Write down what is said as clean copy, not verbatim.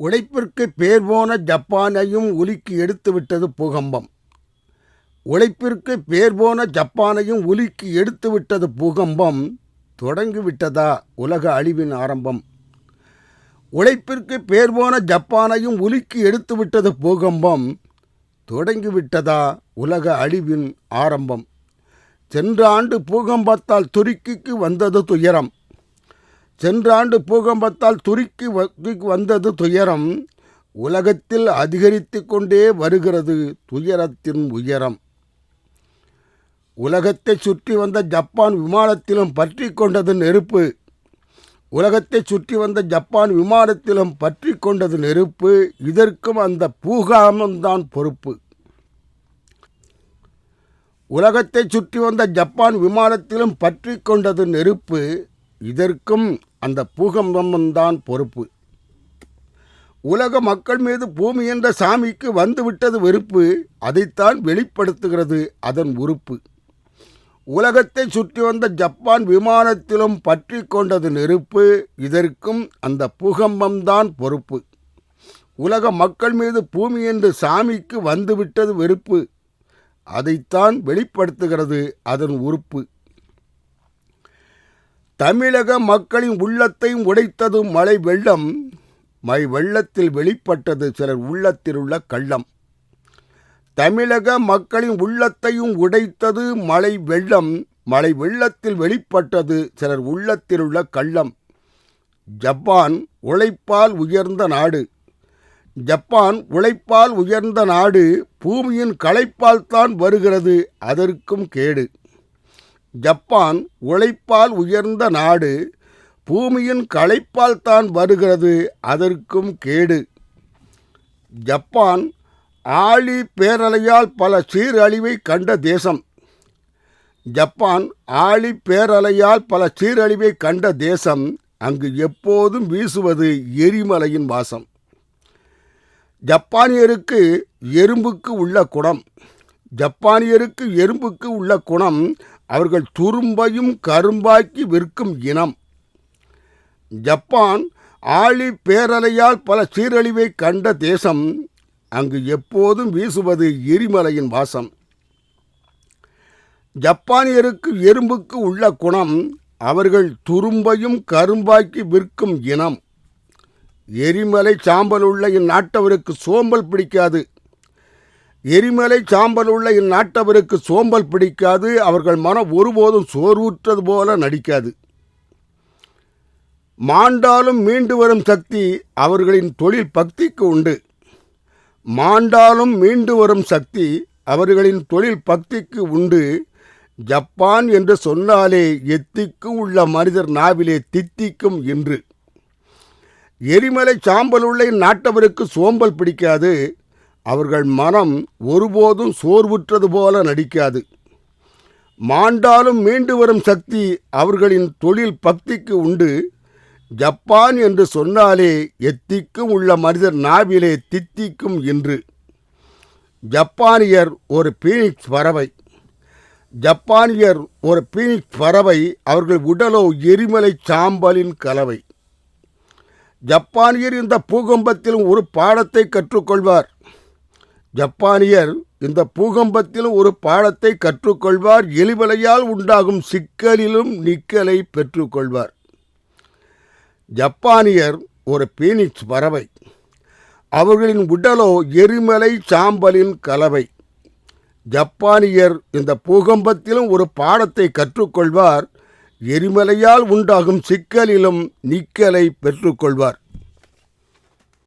உழைப்பிற்கு பேர் போன ஜப்பானையும் உலுக்கி எடுத்துவிட்டது பூகம்பம். உழைப்பிற்கு பேர் போன ஜப்பானையும் உலுக்கி எடுத்துவிட்டது பூகம்பம். தொடங்கிவிட்டதா உலக அழிவின் ஆரம்பம்? உழைப்பிற்கு பேர் போன ஜப்பானையும் உலுக்கி எடுத்துவிட்டது பூகம்பம். தொடங்கிவிட்டதா உலக அழிவின் ஆரம்பம்? சென்ற ஆண்டு பூகம்பத்தால் துருக்கிக்கு வந்தது துயரம். சென்ற ஆண்டு பூகம்பத்தால் துருக்கி வந்தது துயரம். உலகத்தில் அதிகரித்து கொண்டே வருகிறது துயரத்தின் உயரம். உலகத்தை சுற்றி வந்த ஜப்பான் விமானத்திலும் பற்றி கொண்டது நெருப்பு. உலகத்தை சுற்றி வந்த ஜப்பான் விமானத்திலும் பற்றி கொண்டது நெருப்பு. இதற்கும் அந்த பூகம்பம்தான் பொறுப்பு. உலகத்தை சுற்றி வந்த ஜப்பான் விமானத்திலும் பற்றி கொண்டது நெருப்பு. இதற்கும் அந்த பூகம்பம்தான் பொறுப்பு. உலக மக்கள் மீது பூமி என்ற சாமிக்கு வந்துவிட்டது வெறுப்பு. அதைத்தான் வெளிப்படுத்துகிறது அதன் உறுப்பு. உலகத்தை சுற்றி வந்த ஜப்பான் விமானத்திலும் பற்றி கொண்டது நெருப்பு. இதற்கும் அந்த பூகம்பம்தான் பொறுப்பு. உலக மக்கள் மீது பூமி என்று சாமிக்கு வந்துவிட்டது வெறுப்பு. அதைத்தான் வெளிப்படுத்துகிறது அதன் உறுப்பு. தமிழக மக்களின் உள்ளத்தையும் உடைத்தது மழை வெள்ளம். மழை வெள்ளத்தில் வெளிப்பட்டது சிலர் உள்ளத்தில் உள்ள கள்ளம். தமிழக மக்களின் உள்ளத்தையும் உடைத்தது மழை வெள்ளம். மழை வெள்ளத்தில் வெளிப்பட்டது சிலர் உள்ளத்தில் உள்ள கள்ளம். ஜப்பான் உழைப்பால் உயர்ந்த நாடு. ஜப்பான் உழைப்பால் உயர்ந்த நாடு. பூமியின் களைப்பால் தான் வருகிறது அதற்கும் கேடு. ஜப்பான் உழைப்பால் உயர்ந்த நாடு. பூமியின் களைப்பால் தான் வருகிறது அதற்கும் கேடு. ஜப்பான் ஆழி பேரலையால் பல சீரழிவை கண்ட தேசம். ஜப்பான் ஆழி பேரலையால் பல சீரழிவை கண்ட தேசம். அங்கு எப்போதும் வீசுவது எரிமலையின் வாசம். ஜப்பானியருக்கு எறும்புக்கு உள்ள குணம். ஜப்பானியருக்கு எறும்புக்கு உள்ள குணம். அவர்கள் துரும்பையும் கரும்பாக்கி விற்கும் இனம். ஜப்பான் ஆழி பேரலையால் பல சீரழிவை கண்ட தேசம். அங்கு எப்போதும் வீசுவது எரிமலையின் வாசம். ஜப்பானியருக்கு எறும்புக்கு உள்ள குணம். அவர்கள் துரும்பையும் கரும்பாக்கி விற்கும் இனம். எரிமலை சாம்பல் உள்ள இந்நாட்டவருக்கு சோம்பல் பிடிக்காது. எரிமலை சாம்பல் உள்ள இந்நாட்டவருக்கு சோம்பல் பிடிக்காது. அவர்கள் மனம் ஒருபோதும் சோர்வுற்றது போல நடிக்காது. மாண்டாலும் மீண்டு வரும் சக்தி அவர்களின் தொழில் பக்திக்கு உண்டு. மாண்டாலும் மீண்டு வரும் சக்தி அவர்களின் தொழில் பக்திக்கு உண்டு. ஜப்பான் என்று சொன்னாலே எத்திக்கும் உள்ள மனிதர் நாவிலே தித்திக்கும் என்று. எரிமலை சாம்பல் உள்ள இந்நாட்டவருக்கு சோம்பல் பிடிக்காது. அவர்கள் மனம் ஒருபோதும் சோர்வுற்றது போல நடிக்காது. மாண்டாலும் மீண்டு வரும் சக்தி அவர்களின் தொழில் பக்திக்கு உண்டு. ஜப்பான் என்று சொன்னாலே எத்திக்கும் உள்ள மனிதர் நாவிலே தித்திக்கும் என்று. ஜப்பானியர் ஒரு பீனிக்ஸ் பறவை. ஜப்பானியர் ஒரு பீனிக்ஸ் பறவை. அவர்கள் உடலோ எரிமலை சாம்பலின் கலவை. ஜப்பானியர் இந்த பூகம்பத்திலும் ஒரு பாடத்தை கற்றுக்கொள்வார். ஜப்பானியர் இந்த பூகம்பத்திலும் ஒரு பாடத்தை கற்றுக்கொள்வார். எரிமலையால் உண்டாகும் சிக்கலிலும் நிக்கலை பெற்றுக்கொள்வார். ஜப்பானியர் ஒரு பீனிக்ஸ் பறவை. அவர்களின் உடலோ எரிமலை சாம்பலின் கலவை. ஜப்பானியர் இந்த பூகம்பத்திலும் ஒரு பாடத்தை கற்றுக்கொள்வார். எரிமலையால் உண்டாகும் சிக்கலிலும் நிக்கலை பெற்றுக்கொள்வார்.